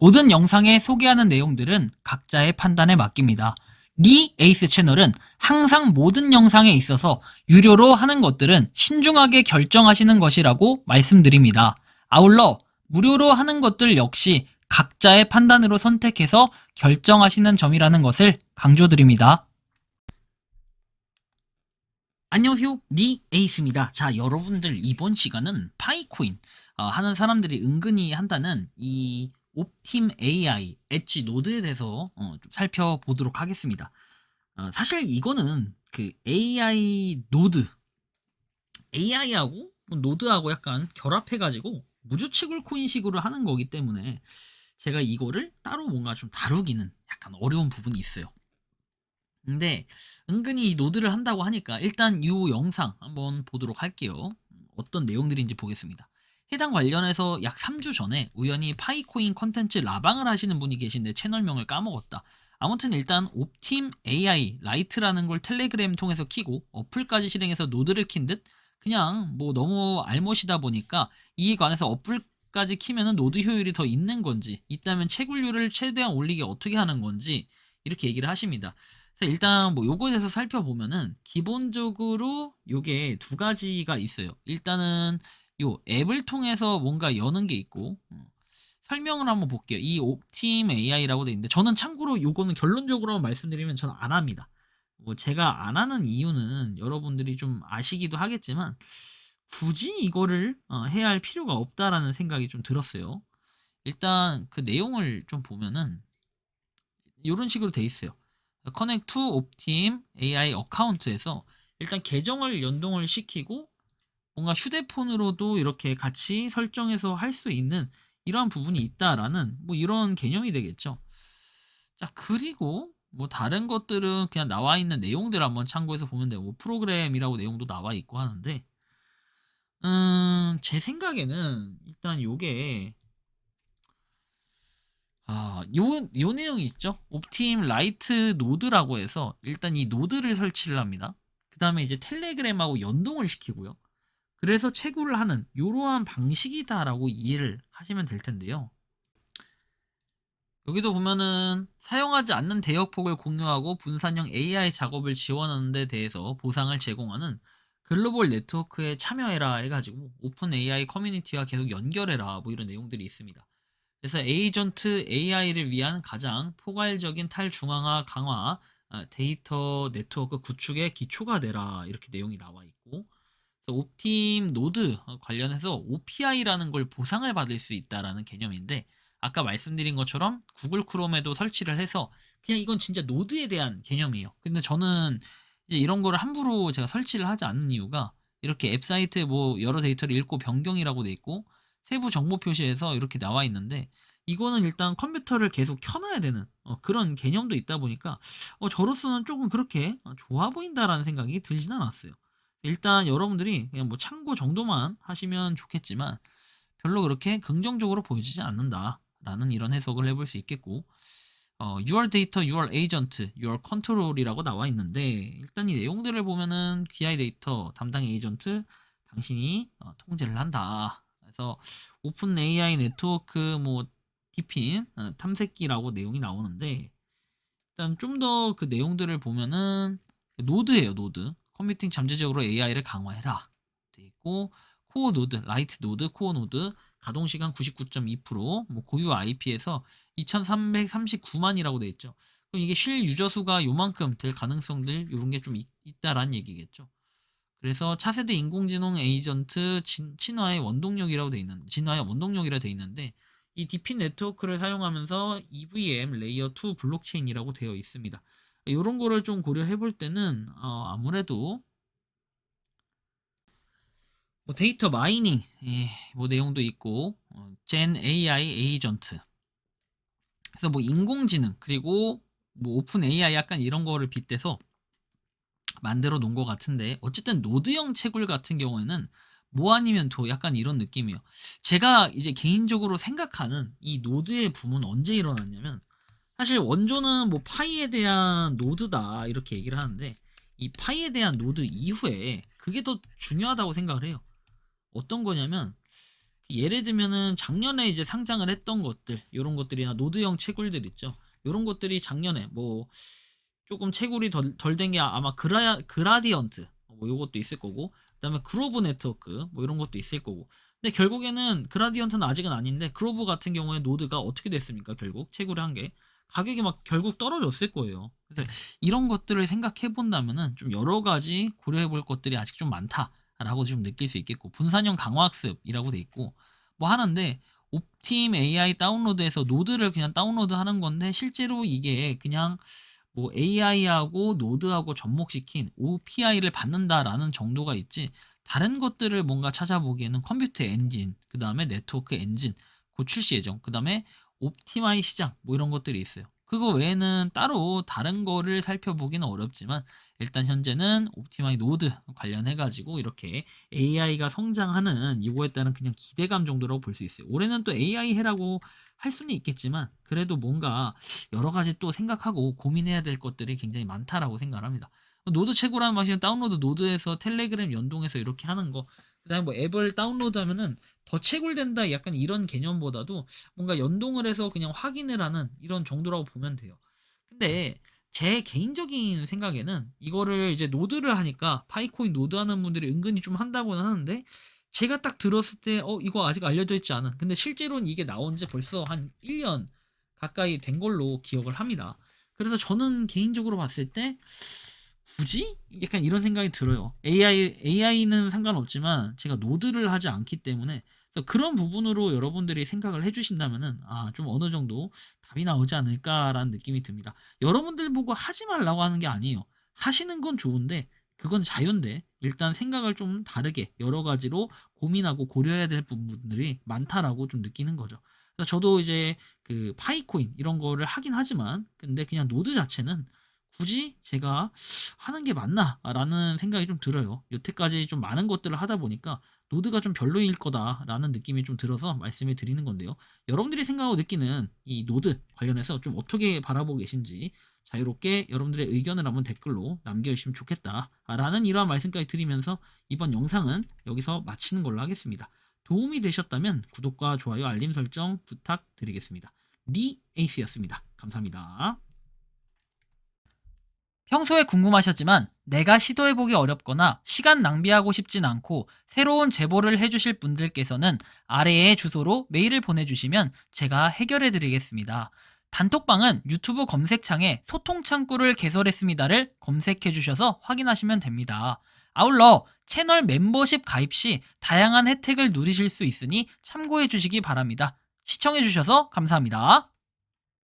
모든 영상에 소개하는 내용들은 각자의 판단에 맡깁니다. 리 에이스 채널은 항상 모든 영상에 있어서 유료로 하는 것들은 신중하게 결정하시는 것이라고 말씀드립니다. 아울러 무료로 하는 것들 역시 각자의 판단으로 선택해서 결정하시는 점이라는 것을 강조드립니다. 안녕하세요, 리 에이스입니다. 자, 여러분들 이번 시간은 파이코인 하는 사람들이 은근히 한다는 이 옵팀 AI 엣지 노드에 대해서 좀 살펴보도록 하겠습니다. 사실 이거는 그 AI 노드, AI하고 노드하고 약간 결합해가지고 무주치굴 코인식으로 하는 거기 때문에 제가 이거를 따로 뭔가 좀 다루기는 약간 어려운 부분이 있어요. 근데 은근히 이 노드를 한다고 하니까 일단 이 영상 한번 보도록 할게요. 어떤 내용들인지 보겠습니다. 해당 관련해서 약 3주 전에 우연히 파이코인 컨텐츠 라방을 하시는 분이 계신데 채널명을 까먹었다. 아무튼 일단 옵팀 AI 라이트라는 걸 텔레그램 통해서 키고 어플까지 실행해서 노드를 킨 듯 그냥 뭐 너무 알못이다 보니까 이에 관해서 어플까지 키면은 노드 효율이 더 있는 건지 있다면 채굴률을 최대한 올리게 어떻게 하는 건지 이렇게 얘기를 하십니다. 그래서 일단 뭐 요거에 대해서 살펴보면은 기본적으로 요게 두 가지가 있어요. 일단은 요 앱을 통해서 뭔가 여는 게 있고 설명을 한번 볼게요. 이 옵팀 AI라고 돼 있는데 저는 참고로 요거는 결론적으로 말씀드리면 저는 안 합니다. 뭐 제가 안 하는 이유는 여러분들이 좀 아시기도 하겠지만 굳이 이거를 해야 할 필요가 없다라는 생각이 좀 들었어요. 일단 그 내용을 좀 보면은 이런 식으로 돼 있어요. 커넥트 투 옵팀 AI 어카운트에서 일단 계정을 연동을 시키고 뭔가 휴대폰으로도 이렇게 같이 설정해서 할 수 있는 이러한 부분이 있다라는 뭐 이런 개념이 되겠죠. 자, 그리고 뭐 다른 것들은 그냥 나와 있는 내용들 한번 참고해서 보면 되고 프로그램이라고 내용도 나와 있고 하는데 제 생각에는 일단 요게 요 내용이 있죠. 옵팀 라이트 노드라고 해서 일단 이 노드를 설치를 합니다. 그 다음에 이제 텔레그램하고 연동을 시키고요. 그래서 채굴을 하는 이러한 방식이다라고 이해를 하시면 될 텐데요. 여기도 보면은 사용하지 않는 대역폭을 공유하고 분산형 AI 작업을 지원하는 데 대해서 보상을 제공하는 글로벌 네트워크에 참여해라 해가지고 오픈 AI 커뮤니티와 계속 연결해라 뭐 이런 내용들이 있습니다. 그래서 에이전트 AI를 위한 가장 포괄적인 탈중앙화 강화 데이터 네트워크 구축의 기초가 되라 이렇게 내용이 나와 있고 옵팀 노드 관련해서 OPI라는 걸 보상을 받을 수 있다라는 개념인데 아까 말씀드린 것처럼 구글 크롬에도 설치를 해서 그냥 이건 진짜 노드에 대한 개념이에요. 근데 저는 이제 이런 거를 함부로 제가 설치를 하지 않는 이유가 이렇게 앱 사이트에 뭐 여러 데이터를 읽고 변경이라고 돼 있고 세부 정보 표시에서 이렇게 나와 있는데 이거는 일단 컴퓨터를 계속 켜놔야 되는 그런 개념도 있다 보니까 저로서는 조금 그렇게 좋아 보인다라는 생각이 들진 않았어요. 일단 여러분들이 그냥 뭐 참고 정도만 하시면 좋겠지만 별로 그렇게 긍정적으로 보여지지 않는다라는 이런 해석을 해볼 수 있겠고 your data, your agent, your control이라고 나와 있는데 일단 이 내용들을 보면은 QI 데이터 담당 에이전트 당신이 통제를 한다. 그래서 오픈 AI 네트워크 뭐 디핀 탐색기라고 내용이 나오는데 일단 좀 더 그 내용들을 보면은 노드예요, 노드. 컴퓨팅 잠재적으로 AI를 강화해라. 돼 있고 코어 노드, 라이트 노드, 코어 노드 가동 시간 99.2%, 뭐 고유 IP에서 2339만이라고 돼 있죠. 그럼 이게 실 유저 수가 요만큼 될 가능성들 이런 게 좀 있다라는 얘기겠죠. 그래서 차세대 인공지능 에이전트 친화의 원동력이라고 돼 있는 진화의 원동력이라 돼 있는데 이 디핀 네트워크를 사용하면서 EVM 레이어 2 블록체인이라고 되어 있습니다. 이런 거를 좀 고려해 볼 때는 아무래도 뭐 데이터 마이닝 뭐 내용도 있고 젠 AI 에이전트 그래서 뭐 인공지능 그리고 뭐 오픈 AI 약간 이런 거를 빗대서 만들어 놓은 것 같은데 어쨌든 노드형 채굴 같은 경우에는 뭐 아니면 도 약간 이런 느낌이에요. 제가 이제 개인적으로 생각하는 이 노드의 붐은 언제 일어났냐면 사실 원조는 뭐 파이에 대한 노드다 이렇게 얘기를 하는데 이 파이에 대한 노드 이후에 그게 더 중요하다고 생각을 해요. 어떤 거냐면 예를 들면은 작년에 이제 상장을 했던 것들, 요런 것들이나 노드형 채굴들 있죠. 요런 것들이 작년에 뭐 조금 채굴이 덜 된 게 아마 그라디언트 뭐 요것도 있을 거고, 그다음에 그로브 네트워크 뭐 이런 것도 있을 거고. 근데 결국에는 그라디언트는 아직은 아닌데, 그로브 같은 경우에 노드가 어떻게 됐습니까? 결국 채굴을 한 게 가격이 막 결국 떨어졌을 거예요. 그래서 이런 것들을 생각해 본다면은 좀 여러 가지 고려해 볼 것들이 아직 좀 많다라고 좀 느낄 수 있겠고, 분산형 강화학습이라고 돼 있고 뭐 하는데, 옵팀 AI 다운로드에서 노드를 그냥 다운로드 하는 건데, 실제로 이게 그냥 뭐 AI하고 노드하고 접목시킨 OPI를 받는다라는 정도가 있지, 다른 것들을 뭔가 찾아보기에는 컴퓨터 엔진, 그 다음에 네트워크 엔진, 그 출시 예정, 그 다음에 옵티마이 시장 뭐 이런 것들이 있어요. 그거 외에는 따로 다른 거를 살펴보기는 어렵지만, 일단 현재는 옵티마이 노드 관련해 가지고 이렇게 AI가 성장하는 이거에 따른 그냥 기대감 정도라고 볼 수 있어요. 올해는 또 AI 해라고 할 수는 있겠지만, 그래도 뭔가 여러 가지 또 생각하고 고민해야 될 것들이 굉장히 많다라고 생각을 합니다. 노드 채굴하는 방식은 다운로드 노드에서 텔레그램 연동해서 이렇게 하는 거, 그다음에 뭐 앱을 다운로드하면은 더 채굴된다, 약간 이런 개념보다도 뭔가 연동을 해서 그냥 확인을 하는 이런 정도라고 보면 돼요. 근데 제 개인적인 생각에는 이거를 이제 노드를 하니까 파이코인 노드 하는 분들이 은근히 좀 한다고는 하는데, 제가 딱 들었을 때 이거 아직 알려져 있지 않은, 근데 실제로는 이게 나온 지 벌써 한 1년 가까이 된 걸로 기억을 합니다. 그래서 저는 개인적으로 봤을 때 굳이? 약간 이런 생각이 들어요. AI는 상관없지만 제가 노드를 하지 않기 때문에, 그래서 그런 부분으로 여러분들이 생각을 해주신다면은 좀 어느 정도 답이 나오지 않을까라는 느낌이 듭니다. 여러분들 보고 하지 말라고 하는 게 아니에요. 하시는 건 좋은데 그건 자유인데, 일단 생각을 좀 다르게 여러 가지로 고민하고 고려해야 될 부분들이 많다라고 좀 느끼는 거죠. 그래서 저도 이제 그 파이코인 이런 거를 하긴 하지만, 근데 그냥 노드 자체는 굳이 제가 하는 게 맞나라는 생각이 좀 들어요. 여태까지 좀 많은 것들을 하다 보니까 노드가 좀 별로일 거다라는 느낌이 좀 들어서 말씀을 드리는 건데요. 여러분들이 생각하고 느끼는 이 노드 관련해서 좀 어떻게 바라보고 계신지 자유롭게 여러분들의 의견을 한번 댓글로 남겨주시면 좋겠다라는 이러한 말씀까지 드리면서, 이번 영상은 여기서 마치는 걸로 하겠습니다. 도움이 되셨다면 구독과 좋아요, 알림 설정 부탁드리겠습니다. 니 에이스였습니다. 감사합니다. 평소에 궁금하셨지만 내가 시도해보기 어렵거나 시간 낭비하고 싶진 않고 새로운 제보를 해주실 분들께서는 아래의 주소로 메일을 보내주시면 제가 해결해드리겠습니다. 단톡방은 유튜브 검색창에 소통창구를 개설했습니다를 검색해주셔서 확인하시면 됩니다. 아울러 채널 멤버십 가입 시 다양한 혜택을 누리실 수 있으니 참고해주시기 바랍니다. 시청해주셔서 감사합니다.